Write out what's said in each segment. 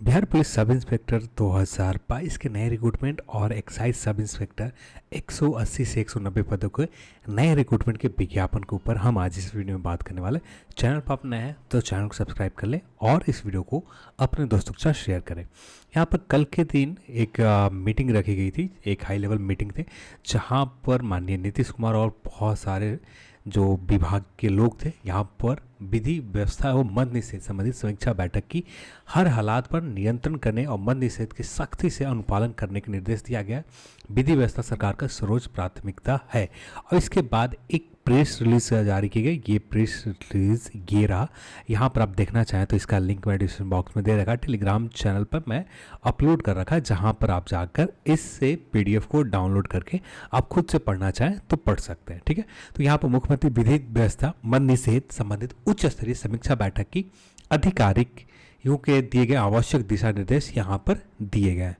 Bihar police sub inspector 2022 के नए recruitment और एक्साइज सब इंस्पेक्टर 180 से 190 पदों के नए रिक्रूटमेंट के विज्ञापन के ऊपर हम आज इस वीडियो में बात करने वाले। चैनल पर आप नए हैं तो चैनल को सब्सक्राइब कर लें और इस वीडियो को अपने दोस्तों के साथ शेयर करें। यहाँ पर कल के दिन एक मीटिंग रखी गई थी, एक हाई लेवल मीटिंग थी जहाँ पर माननीय नीतीश कुमार और बहुत सारे जो विभाग के लोग थे यहाँ पर विधि व्यवस्था और मद्य निषेध संबंधित समीक्षा बैठक की। हर हालात पर नियंत्रण करने और मद्य निषेध के सख्ती से अनुपालन करने के निर्देश दिया गया। विधि व्यवस्था सरकार का सर्वोच्च प्राथमिकता है। और इसके बाद एक प्रेस रिलीज जारी की गई। ये प्रेस रिलीज ये रहा। यहाँ पर आप देखना चाहें तो इसका लिंक मैं डिस्क्रिप्शन बॉक्स में दे रखा, टेलीग्राम चैनल पर मैं अपलोड कर रखा है, जहाँ पर आप जाकर इससे PDF को डाउनलोड करके आप खुद से पढ़ना चाहें तो पढ़ सकते हैं। ठीक है, तो यहाँ पर मुख्यमंत्री विधि व्यवस्था मद्य निषेध संबंधित उच्च स्तरीय समीक्षा बैठक की अधिकारियों के दिए गए आवश्यक दिशा निर्देश यहाँ पर दिए गए।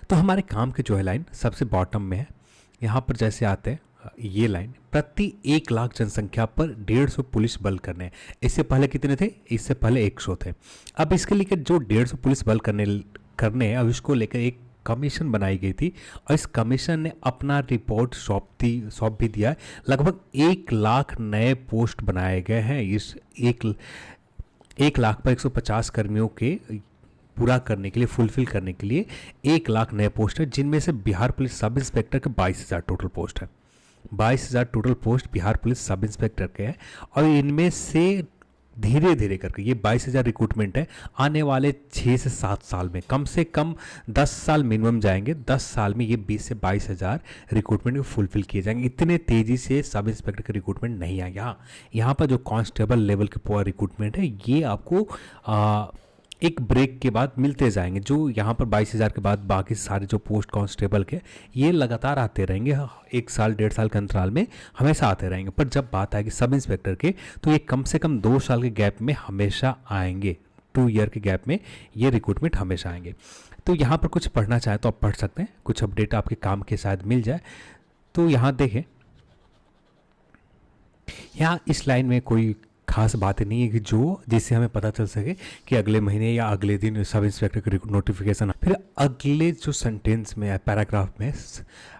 तो हमारे काम के जो है लाइन सबसे बॉटम में है। यहाँ पर जैसे आते हैं ये लाइन, प्रति 1 लाख जनसंख्या पर 150 पुलिस बल करने। इससे पहले कितने थे? इससे पहले 100 थे। अब इसके लिए जो 150 पुलिस बल करने अब इसको लेकर एक कमीशन बनाई गई थी और इस कमीशन ने अपना रिपोर्ट सौंप भी दिया है। लगभग 1 लाख नए पोस्ट बनाए गए हैं। इस 1 लाख पर 150 कर्मियों के पूरा करने के लिए, फुलफिल करने के लिए 1 लाख नए पोस्ट है, जिनमें से बिहार पुलिस सब इंस्पेक्टर के 22,000 टोटल पोस्ट है। 22,000 total post Bihar police sub inspector के हैं और इनमें से धीरे धीरे करके ये 22,000 रिक्रूटमेंट है। आने वाले 6 से 7 साल में कम से कम 10 साल मिनिमम जाएंगे। 10 साल में ये 20 से 22,000 रिक्रूटमेंट फुलफिल किए जाएंगे। इतने तेज़ी से सब इंस्पेक्टर के रिक्रूटमेंट नहीं आएगा। यहाँ पर जो कांस्टेबल लेवल के रिक्रूटमेंट है ये आपको एक ब्रेक के बाद मिलते जाएंगे। जो यहाँ पर 22,000 के बाद बाकी सारे जो पोस्ट कांस्टेबल के ये लगातार आते रहेंगे। 1 साल 1.5 साल के अंतराल में हमेशा आते रहेंगे। पर जब बात आएगी सब इंस्पेक्टर के तो ये कम से कम 2 साल के गैप में हमेशा आएंगे। 2 ईयर के गैप में ये रिक्रूटमेंट हमेशा आएंगे। तो यहाँ पर कुछ पढ़ना चाहे तो आप पढ़ सकते हैं, कुछ अपडेट आपके काम के साथ मिल जाए। तो यहाँ देखें, यहाँ इस लाइन में कोई खास बातें नहीं है कि जिससे हमें पता चल सके कि अगले महीने या अगले दिन सब इंस्पेक्टर का नोटिफिकेशन। फिर अगले जो सेंटेंस में पैराग्राफ में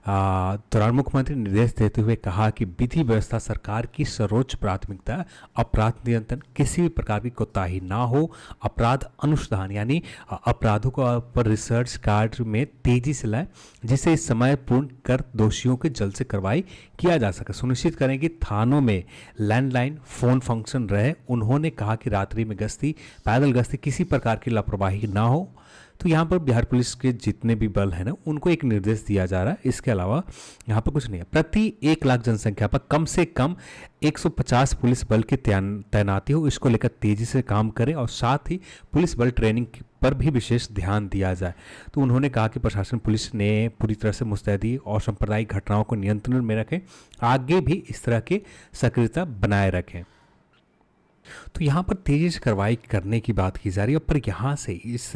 दौरान मुख्यमंत्री निर्देश देते हुए कहा कि विधि व्यवस्था सरकार की सर्वोच्च प्राथमिकता है। अपराध नियंत्रण, किसी भी प्रकार की कोताही ना हो। अपराध अनुसंधान यानी अपराधों को पर रिसर्च कार्य में तेजी से लाएं, जिससे इस समय पूर्ण कर दोषियों के जल्द से कार्रवाई किया जा सके। सुनिश्चित करें कि थानों में लैंडलाइन फोन फंक्शन रहे। उन्होंने कहा कि रात्रि में गश्ती, पैदल गश्ती, किसी प्रकार की लापरवाही ना हो। तो यहाँ पर बिहार पुलिस के जितने भी बल हैं ना उनको एक निर्देश दिया जा रहा है। इसके अलावा यहाँ पर कुछ नहीं है। प्रति 1 लाख जनसंख्या पर कम से कम 150 पुलिस बल की तैनाती हो। इसको लेकर तेजी से काम करें और साथ ही पुलिस बल ट्रेनिंग पर भी विशेष ध्यान दिया जाए। तो उन्होंने कहा कि प्रशासन पुलिस ने पूरी तरह से मुस्तैदी और सांप्रदायिक घटनाओं को नियंत्रण में रखें, आगे भी इस तरह की सक्रियता बनाए रखें। तो यहाँ पर तेजी से कार्रवाई करने की बात की जा रही है। पर यहाँ से इस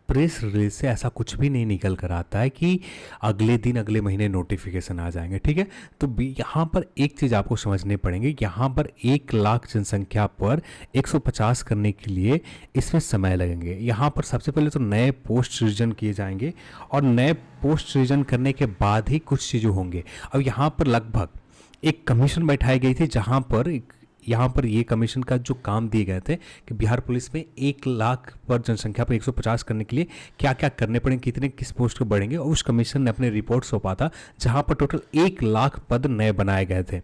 प्रेस रिलीज से ऐसा कुछ भी नहीं निकल कर आता है कि अगले दिन अगले महीने नोटिफिकेशन आ जाएंगे। ठीक है, तो यहाँ पर एक चीज़ आपको समझनी पड़ेगी। यहाँ पर 1 लाख जनसंख्या पर 150 करने के लिए इसमें समय लगेंगे। यहाँ पर सबसे पहले तो नए पोस्ट सृजन किए जाएंगे और नए पोस्ट सृजन करने के बाद ही कुछ चीज़ें होंगे। अब यहाँ पर लगभग एक कमीशन बैठाई गई थी जहाँ पर यहाँ पर ये कमीशन का जो काम दिए गए थे कि बिहार पुलिस में 1 लाख पर जनसंख्या पर 150 करने के लिए क्या क्या करने पड़ेंगे, कितने किस पोस्ट को बढ़ेंगे, और उस कमीशन ने अपने रिपोर्ट सौंपा था जहाँ पर टोटल 1 लाख पद नए बनाए गए थे।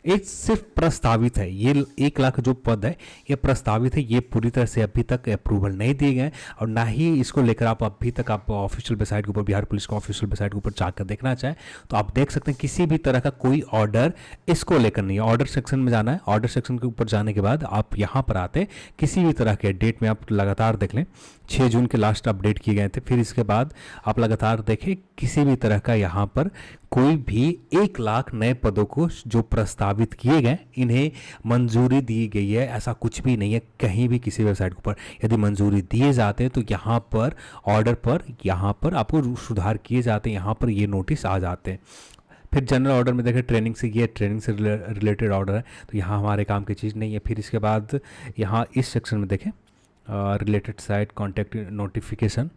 ये सिर्फ प्रस्तावित है। ये 1 लाख जो पद है ये प्रस्तावित है। ये पूरी तरह से अभी तक अप्रूवल नहीं दिए गए और ना ही इसको लेकर आप अभी तक आप ऑफिशियल वेबसाइट के ऊपर, बिहार पुलिस का ऑफिशियल वेबसाइट के ऊपर जाकर देखना चाहें तो आप देख सकते हैं किसी भी तरह का कोई ऑर्डर इसको लेकर नहीं है। ऑर्डर सेक्शन में जाना है। ऑर्डर सेक्शन के ऊपर जाने के बाद आप यहाँ पर आते हैं, किसी भी तरह के डेट में आप लगातार देख लें। 6 जून के लास्ट अपडेट किए गए थे। फिर इसके बाद आप लगातार देखें, किसी भी तरह का यहाँ पर कोई भी 1 लाख नए पदों को जो प्रस्तावित किए गए इन्हें मंजूरी दी गई है, ऐसा कुछ भी नहीं है कहीं भी किसी वेबसाइट के ऊपर। यदि मंजूरी दिए जाते हैं तो यहाँ पर ऑर्डर पर यहाँ पर आपको सुधार किए जाते हैं, यहाँ पर ये नोटिस आ जाते हैं। फिर जनरल ऑर्डर में देखें ट्रेनिंग से, ये ट्रेनिंग से रिलेटेड ऑर्डर है तो यहाँ हमारे काम की चीज़ नहीं है। फिर इसके बाद यहाँ इस सेक्शन में देखें रिलेटेड साइट कॉन्टैक्ट नोटिफिकेशन,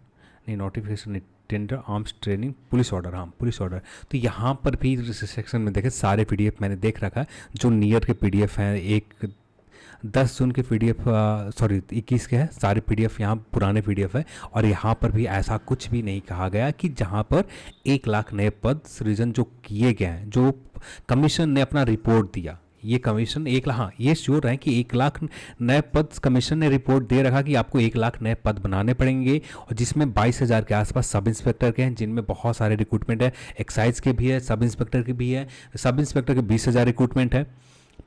नहीं नोटिफिकेशन नहीं, tender arms training police order, हाँ पुलिस ऑर्डर। तो यहाँ पर भी सेक्शन में देखें सारे पीडीएफ मैंने देख रखा है, जो नियर के पीडीएफ हैं, एक 10 जून के पीडीएफ, सॉरी 21 के हैं सारे पीडीएफ, यहाँ पुराने पीडीएफ है। और यहाँ पर भी ऐसा कुछ भी नहीं कहा गया कि जहाँ पर 1 लाख नए पद सृजन जो किए गए हैं, जो कमीशन ने अपना रिपोर्ट दिया, ये कमीशन 1 लाख, हाँ ये श्योर है कि 1 लाख नए पद कमीशन ने रिपोर्ट दे रखा कि आपको 1 लाख नए पद बनाने पड़ेंगे, और जिसमें 22,000 के आसपास सब इंस्पेक्टर के हैं, जिनमें बहुत सारे रिक्रूटमेंट है, एक्साइज के भी है, सब इंस्पेक्टर के भी है। सब इंस्पेक्टर के 20,000 रिक्रूटमेंट है।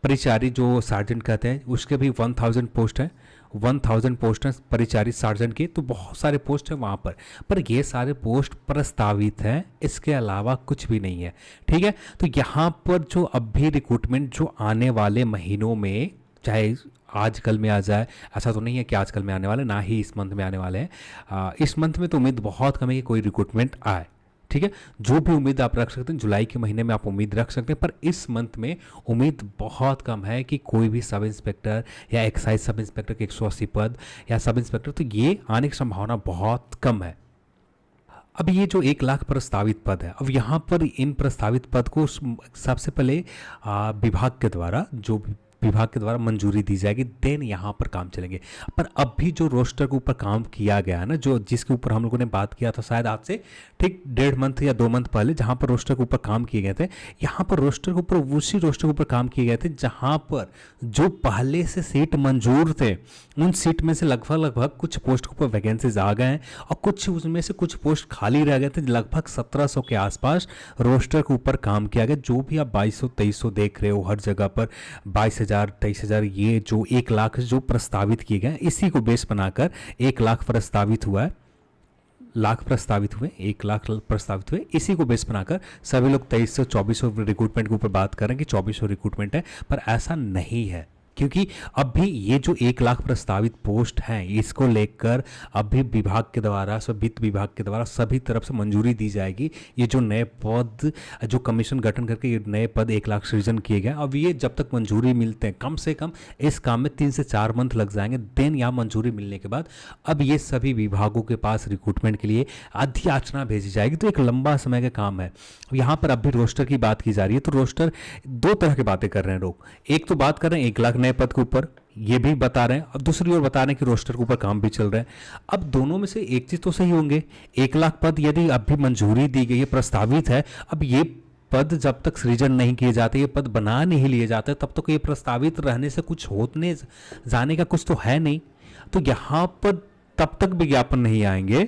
परिचारी जो सार्जेंट कहते हैं उसके भी 1000 पोस्ट हैं, 1000 पोस्ट हैं परिचारी सार्जेंट के। तो बहुत सारे पोस्ट हैं वहाँ पर ये सारे पोस्ट प्रस्तावित हैं, इसके अलावा कुछ भी नहीं है, ठीक है। तो यहाँ पर जो अब भी रिक्रूटमेंट जो आने वाले महीनों में, चाहे आज कल में आ जाए, ऐसा तो नहीं है कि आजकल में आने वाले, ना ही इस मंथ में आने वाले हैं। इस मंथ में तो उम्मीद बहुत कम है कि कोई रिक्रूटमेंट आए, ठीक है। जो भी उम्मीद आप रख सकते हैं जुलाई के महीने में आप उम्मीद रख सकते हैं, पर इस मंथ में उम्मीद बहुत कम है कि कोई भी सब इंस्पेक्टर या एक्साइज सब इंस्पेक्टर के 180 पद या सब इंस्पेक्टर, तो ये आने की संभावना बहुत कम है। अब ये जो 1 लाख प्रस्तावित पद है, अब यहाँ पर इन प्रस्तावित पद को सबसे पहले विभाग के द्वारा मंजूरी दी जाएगी, देन यहाँ पर काम चलेंगे। पर अब भी जो रोस्टर के ऊपर काम किया गया है ना, जो जिसके ऊपर हम लोगों ने बात किया था शायद आज से ठीक 1.5 मंथ या 2 मंथ पहले, जहाँ पर रोस्टर के ऊपर काम किए गए थे, यहाँ पर रोस्टर के ऊपर उसी रोस्टर के ऊपर काम किए गए थे जहाँ पर जो पहले से सीट मंजूर थे, उन सीट में से लगभग कुछ पोस्ट के ऊपर वैकेंसीज आ गए हैं, और कुछ उसमें से कुछ पोस्ट खाली रह गए थे। लगभग 1700 के आसपास रोस्टर के ऊपर काम किया गया। जो भी आप 2200-2300 देख रहे हो हर जगह पर, 22,000 23,000, ये जो 1 लाख जो प्रस्तावित किए गए, इसी को बेस बनाकर 1 लाख प्रस्तावित हुआ है, 1 लाख प्रस्तावित हुए, इसी को बेस बनाकर सभी लोग 2300-2400 रिक्रूटमेंट के ऊपर बात कर रहे हैं कि 2400 रिक्रूटमेंट है, पर ऐसा नहीं है। क्योंकि अब भी ये जो 1 लाख प्रस्तावित पोस्ट हैं, इसको लेकर अब भी विभाग के द्वारा, वित्त विभाग के द्वारा सभी तरफ से मंजूरी दी जाएगी। ये जो नए पद, जो कमीशन गठन करके ये नए पद 1 लाख सृजन किए गए, अब ये जब तक मंजूरी मिलते हैं, कम से कम इस काम में 3 से 4 मंथ लग जाएंगे। देन यहाँ मंजूरी मिलने के बाद अब ये सभी विभागों के पास रिक्रूटमेंट के लिए अधियाचना भेजी जाएगी। तो एक लंबा समय का काम है। यहाँ पर अब भी रोस्टर की बात की जा रही है, तो रोस्टर 2 तरह की बातें कर रहे हैं लोग। एक तो बात कर रहे हैं 1 लाख नए पद के ऊपर, ये भी बता रहे हैं, अब दूसरी ओर बता रहे हैं कि रोस्टर के ऊपर काम भी चल रहा है। अब दोनों में से एक चीज तो सही होंगे, 1 लाख पद यदि अब भी मंजूरी दी गई है, प्रस्तावित है, अब ये पद जब तक सृजन नहीं किए जाते, ये पद बना नहीं लिए जाते, तब तक ये प्रस्तावित रहने से कुछ होने जाने का कुछ तो है नहीं। तो यहां पर तब तक विज्ञापन नहीं आएंगे,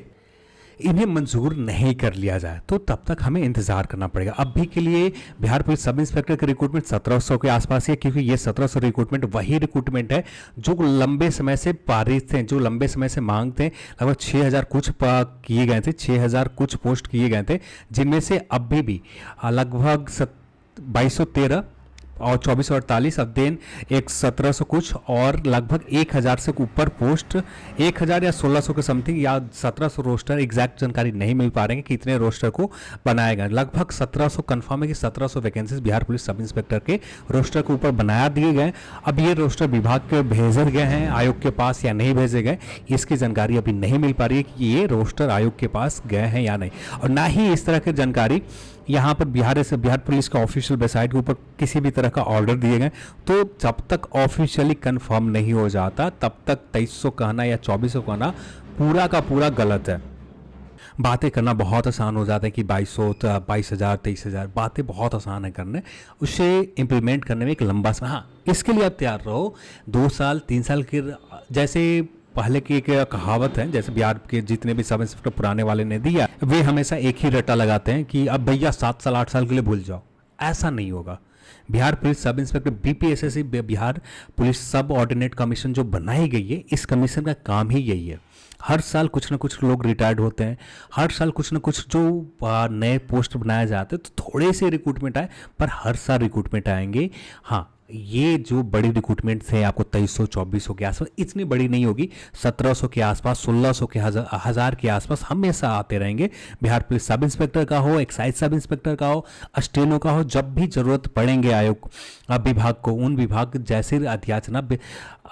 इन्हें मंजूर नहीं कर लिया जाए, तो तब तक हमें इंतजार करना पड़ेगा। अब भी के लिए बिहार पुलिस सब इंस्पेक्टर के रिक्रूटमेंट 1700 के आसपास है, क्योंकि ये 1700 रिक्रूटमेंट वही रिक्रूटमेंट है जो लंबे समय से पारित थे, जो लंबे समय से मांग थे। लगभग 6000 कुछ किए गए थे, 6000 कुछ पोस्ट किए गए थे, जिनमें से अभी भी लगभग 2213 और 2448, अब देन एक 1700 कुछ और लगभग 1000 से ऊपर पोस्ट, 1000 या 1600 के समथिंग या 1700 रोस्टर, एग्जैक्ट जानकारी नहीं मिल पा रहे हैं कि कितने रोस्टर को बनाया गया। लगभग 1700 कंफर्म है कि 1700 vacancies Bihar police sub inspector के रोस्टर के ऊपर बनाया दिए गए। अब ये रोस्टर विभाग के भेजे गए हैं आयोग के पास या नहीं भेजे गए, इसकी जानकारी अभी नहीं मिल पा रही है कि ये रोस्टर आयोग के पास गए हैं या नहीं, और ना ही इस तरह की जानकारी यहाँ पर बिहार पुलिस का ऑफिशियल वेबसाइट के ऊपर किसी भी तरह का ऑर्डर दिए गए। तो जब तक ऑफिशियली कंफर्म नहीं हो जाता, तब तक 2300 कहना या 2400 कहना पूरा का पूरा गलत है। बातें करना बहुत आसान हो जाता है कि 2200, 22,000, 23,000, बातें बहुत आसान है करने, उसे इम्प्लीमेंट करने में एक लंबा समय, हाँ इसके लिए आप तैयार रहो। 2 साल 3 साल के, जैसे पहले की एक कहावत है, जैसे बिहार के जितने भी सब इंस्पेक्टर पुराने वाले ने दिया, वे हमेशा एक ही रट्टा लगाते हैं कि अब भैया 7 साल 8 साल के लिए भूल जाओ। ऐसा नहीं होगा। Bihar police sub inspector BPSSC, Bihar police सब ऑर्डिनेट कमीशन जो बनाई गई है, इस कमीशन का काम ही यही है। हर साल कुछ ना कुछ लोग रिटायर्ड होते हैं, हर साल कुछ ना कुछ जो नए पोस्ट बनाए जाते हैं, तो थोड़े से रिक्रूटमेंट आए, पर हर साल रिक्रूटमेंट आएंगे। हाँ, ये जो बड़ी रिक्रूटमेंट है आपको 2300-2400 के आसपास, इतनी बड़ी नहीं होगी, 1700 के आसपास, 1600 के, 1000 के आसपास हमेशा आते रहेंगे। बिहार पुलिस सब इंस्पेक्टर का हो, एक्साइज सब इंस्पेक्टर का हो, स्टेनो का हो, जब भी जरूरत पड़ेंगे आयोग विभाग को, उन विभाग जैसे अधियाचना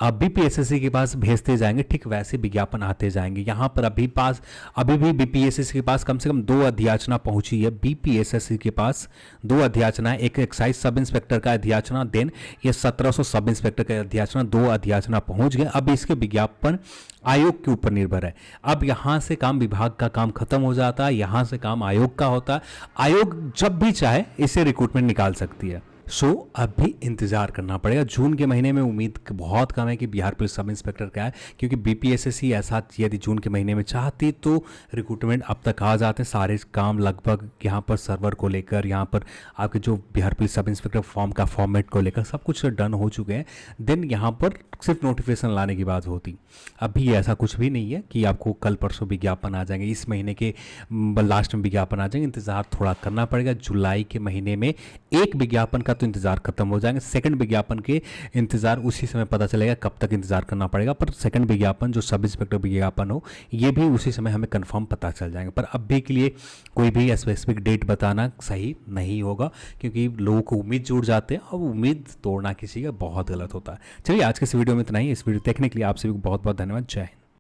बीपीएसएससी के पास भेजते जाएंगे, ठीक वैसे विज्ञापन आते जाएंगे। यहाँ पर अभी भी बीपीएसएससी के पास कम से कम 2 अध्याचना पहुंची है। बीपीएसएससी के पास 2 अध्याचना, एक एक्साइज सब इंस्पेक्टर का अध्याचना, देन ये 1700 सब इंस्पेक्टर का अध्याचना, 2 अध्याचना पहुंच गए। अब इसके विज्ञापन आयोग के ऊपर निर्भर है। अब यहाँ से काम विभाग का काम खत्म हो जाता है, यहाँ से काम आयोग का होता है। आयोग जब भी चाहे इसे रिक्रूटमेंट निकाल सकती है। सो अब भी इंतज़ार करना पड़ेगा। जून के महीने में उम्मीद बहुत कम है कि बिहार पुलिस सब इंस्पेक्टर का है, क्योंकि बीपीएसएससी ऐसा यदि जून के महीने में चाहती तो रिक्रूटमेंट अब तक आ जाते। सारे काम लगभग यहाँ पर सर्वर को लेकर, यहाँ पर आपके जो Bihar police sub inspector form का फॉर्मेट को लेकर सब कुछ डन हो चुके हैं। देन यहाँ पर सिर्फ नोटिफिकेशन लाने की बात होती। अभी ऐसा कुछ भी नहीं है कि आपको कल परसों विज्ञापन आ जाएंगे, इस महीने के लास्ट में विज्ञापन आ जाएंगे। इंतज़ार थोड़ा करना पड़ेगा। जुलाई के महीने में एक विज्ञापन का तो इंतज़ार खत्म हो जाएंगे, सेकंड विज्ञापन के इंतज़ार उसी समय पता चलेगा कब तक इंतज़ार करना पड़ेगा। पर सेकंड विज्ञापन जो सब इंस्पेक्टर विज्ञापन हो ये भी उसी समय हमें कंफर्म पता चल जाएंगे। पर अभी के लिए कोई भी स्पेसिफिक डेट बताना सही नहीं होगा, क्योंकि लोगों को उम्मीद जुड़ जाते हैं और उम्मीद तोड़ना किसी का बहुत गलत होता है। चलिए आज के इस वीडियो में इतना ही। इस वीडियो देखने के लिए आप सभी को बहुत बहुत धन्यवाद। जय हिंद।